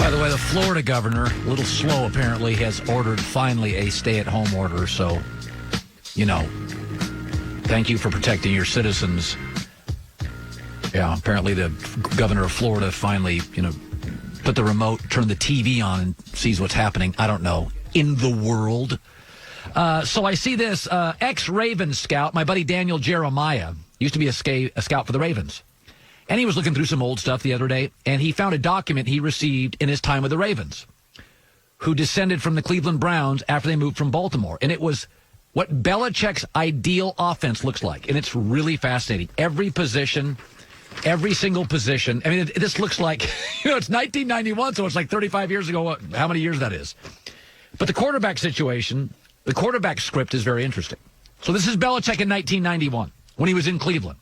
By the way, the Florida governor, a little slow apparently, has ordered finally a stay-at-home order. So, thank you for protecting your citizens. Yeah, apparently the governor of Florida finally, put the remote, turned the TV on and sees what's happening. I don't know, in the world. So I see this ex-Ravens scout, my buddy Daniel Jeremiah, used to be a scout for the Ravens. And he was looking through some old stuff the other day, and he found a document he received in his time with the Ravens, who descended from the Cleveland Browns after they moved from Baltimore. And it was what Belichick's ideal offense looks like. And it's really fascinating. Every position, every single position. I mean, this looks like, it's 1991, so it's like 35 years ago, how many years that is. But the quarterback situation, the quarterback script is very interesting. So this is Belichick in 1991 when he was in Cleveland.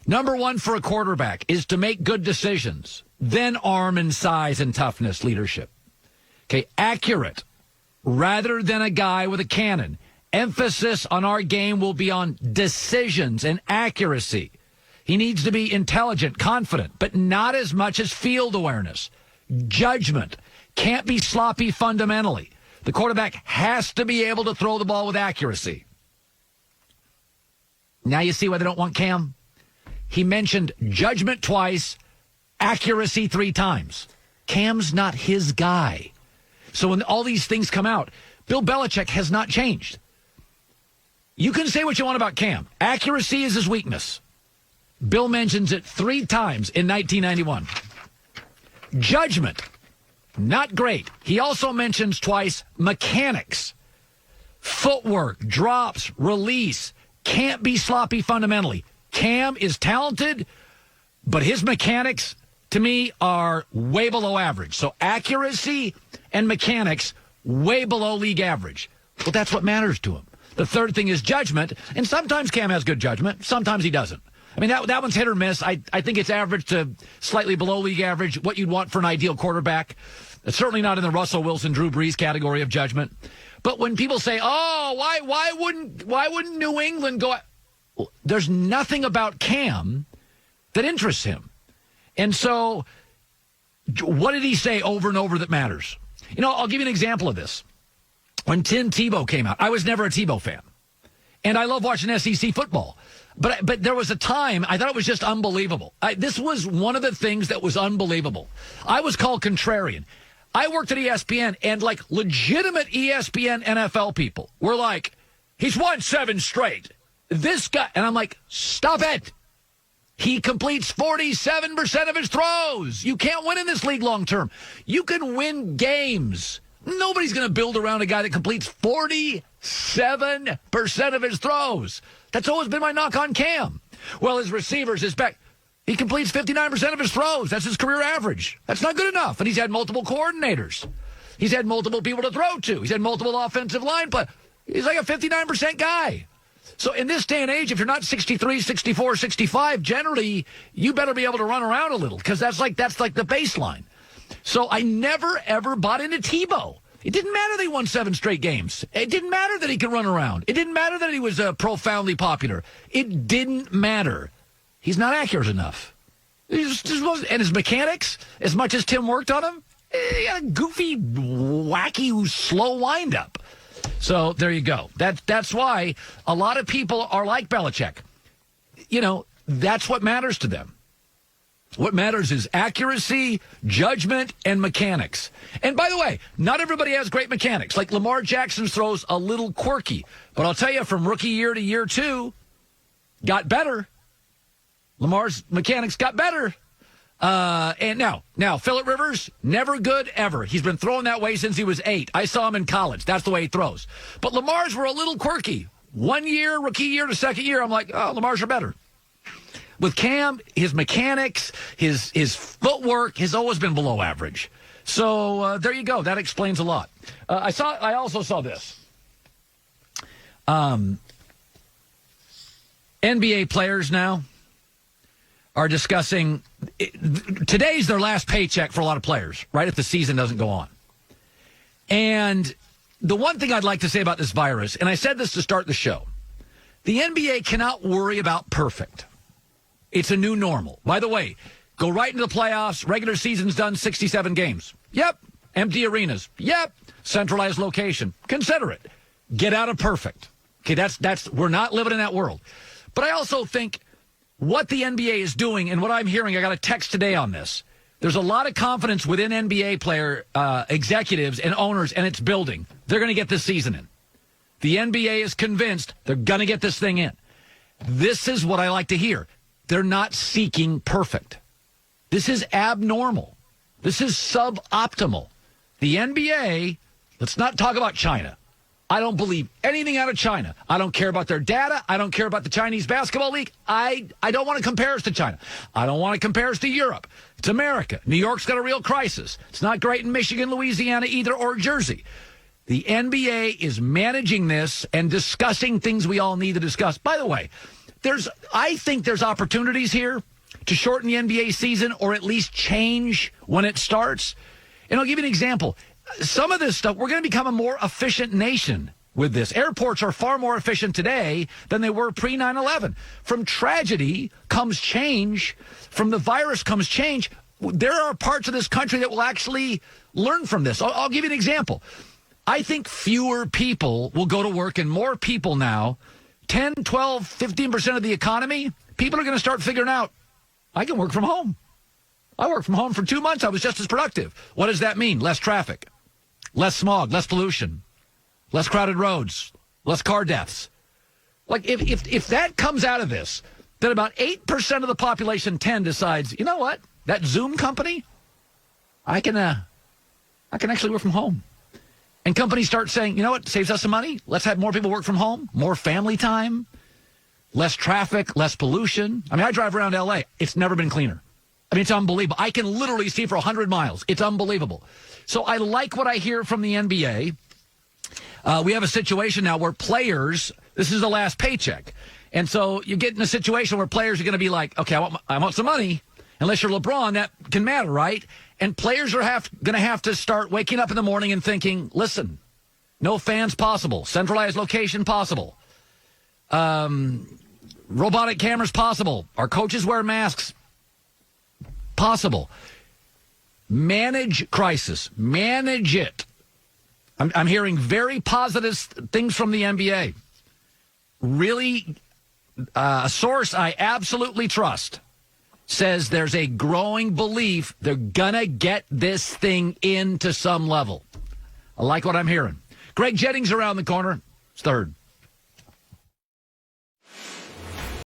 Number one for a quarterback is to make good decisions, then arm and size and toughness leadership. Okay, accurate rather than a guy with a cannon. Emphasis on our game will be on decisions and accuracy. He needs to be intelligent, confident, but not as much as field awareness. Judgment. Can't be sloppy fundamentally. The quarterback has to be able to throw the ball with accuracy. Now you see why they don't want Cam? He mentioned judgment twice, accuracy 3 times. Cam's not his guy. So when all these things come out, Bill Belichick has not changed. You can say what you want about Cam. Accuracy is his weakness. Bill mentions it 3 times in 1991. Judgment, not great. He also mentions twice mechanics. Footwork, drops, release. Can't be sloppy fundamentally. Cam is talented, but his mechanics, to me, are way below average. So accuracy and mechanics, way below league average. Well, that's what matters to him. The third thing is judgment, and sometimes Cam has good judgment. Sometimes he doesn't. I mean, that one's hit or miss. I think it's average to slightly below league average, what you'd want for an ideal quarterback. It's certainly not in the Russell Wilson, Drew Brees category of judgment. But when people say, why wouldn't New England go... Well, there's nothing about Cam that interests him. And so what did he say over and over that matters? I'll give you an example of this. When Tim Tebow came out, I was never a Tebow fan. And I love watching SEC football. But there was a time, I thought it was just unbelievable. This was one of the things that was unbelievable. I was called contrarian. I worked at ESPN, and legitimate ESPN NFL people were like, he's won 7 straight. This guy, and I'm like, stop it. He completes 47% of his throws. You can't win in this league long term. You can win games. Nobody's going to build around a guy that completes 47% of his throws. That's always been my knock on Cam. Well, his receivers, his back, he completes 59% of his throws. That's his career average. That's not good enough. And he's had multiple coordinators. He's had multiple people to throw to. He's had multiple offensive line play. He's like a 59% guy. So in this day and age, if you're not 63, 64, 65, generally, you better be able to run around a little because that's like the baseline. So I never, ever bought into Tebow. It didn't matter that he won 7 straight games. It didn't matter that he could run around. It didn't matter that he was profoundly popular. It didn't matter. He's not accurate enough. And his mechanics, as much as Tim worked on him, he had a goofy, wacky, slow windup. So there you go. That's why a lot of people are like Belichick. That's what matters to them. What matters is accuracy, judgment, and mechanics. And by the way, not everybody has great mechanics. Like Lamar Jackson's throws a little quirky. But I'll tell you, from rookie year to year 2, got better. Lamar's mechanics got better. And now, Phillip Rivers, never good ever. He's been throwing that way since he was 8. I saw him in college. That's the way he throws. But Lamar's were a little quirky. 1 year, rookie year to second year, I'm like, Lamar's are better. With Cam, his mechanics, his footwork has always been below average. So there you go. That explains a lot. I also saw this. NBA players now are discussing today's their last paycheck for a lot of players, right? If the season doesn't go on. And the one thing I'd like to say about this virus, and I said this to start the show, the NBA cannot worry about perfect. It's a new normal. By the way, Go right into the playoffs. Regular season's done, 67 games. Yep. Empty arenas. Yep. Centralized location. Consider it. Get out of perfect. Okay, we're not living in that world. But I also think what the NBA is doing and what I'm hearing, I got a text today on this. There's a lot of confidence within NBA player executives and owners, and it's building. They're going to get this season in. The NBA is convinced they're going to get this thing in. This is what I like to hear. They're not seeking perfect. This is abnormal. This is suboptimal. The NBA, let's not talk about China. I don't believe anything out of China. I don't care about their data. I don't care about the Chinese Basketball League. I don't want to compare us to China. I don't want to compare us to Europe. It's America. New York's got a real crisis. It's not great in Michigan, Louisiana either, or Jersey. The NBA is managing this and discussing things we all need to discuss. By the way, I think there's opportunities here to shorten the NBA season or at least change when it starts. And I'll give you an example. Some of this stuff, we're going to become a more efficient nation with this. Airports are far more efficient today than they were pre-9/11. From tragedy comes change. From the virus comes change. There are parts of this country that will actually learn from this. I'll give you an example. I think fewer people will go to work and more people now, 10, 12, 15% of the economy, people are going to start figuring out, I can work from home. I worked from home for 2 months. I was just as productive. What does that mean? Less traffic, less smog, less pollution, less crowded roads, less car deaths. Like if that comes out of this, then about 8% of the population 10 decides, you know what? That Zoom company, I can actually work from home. And companies start saying, you know what, saves us some money. Let's have more people work from home, more family time, less traffic, less pollution. I mean, I drive around L.A. It's never been cleaner. I mean, it's unbelievable. I can literally see for 100 miles. It's unbelievable. So I like what I hear from the NBA. We have a situation now where players, this is the last paycheck. And so you get in a situation where players are going to be like, okay, I want some money. Unless you're LeBron, that can matter, right? And players are going to have to start waking up in the morning and thinking, listen, no fans possible. Centralized location possible. Robotic cameras possible. Our coaches wear masks possible. Manage crisis. Manage it. I'm hearing very positive things from the NBA. Really, a source I absolutely trust says there's a growing belief they're going to get this thing into some level. I like what I'm hearing. Greg Jennings around the corner. It's third.